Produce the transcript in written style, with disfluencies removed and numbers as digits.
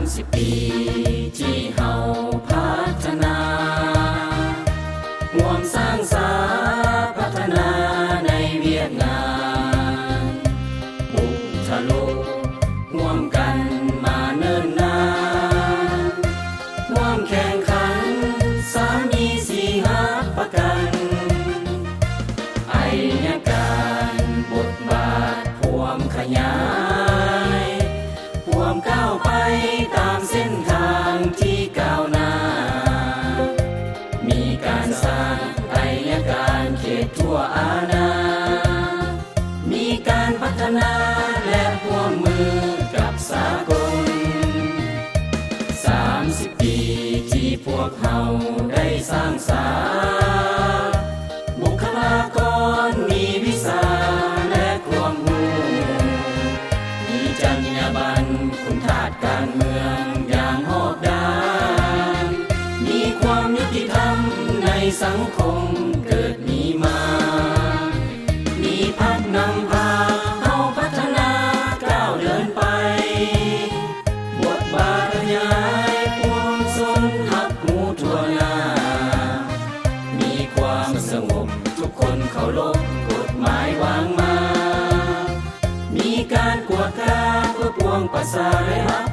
30 ปีที่เฮาพัฒนาร่วมสร้างสรรค์พัฒนาในเวียดนามบุกทะลุร่วมกันมาเนิ่นนานร่วมแข่งขันสามีสีหักประกันไอยการบทบาทพวมขยายพวมก้าวไปตามเส้นทางที่ก้าวหน้ามีการสร้างไอยการเขตทั่วอาณามีการพัฒนาและร่วมมือกับสากล30 ปีที่พวกเราได้สร้างสรรค์บุคลากรมีวิชาและความรู้มีจรรยาบรรณคุณธาตุการเมืองอย่างหอบด้านมีความยุติธรรมในสังคมเกิดมีมามีพรรคนำพาเฮาพัฒนาก้าวเดินไปบทบาทขยายพวงชนหักหูทั่วหน้ามีความสงบทุกคนเคารพกฎหมายวางมามีการกวดกาเพื่อปวงประชาได้รับ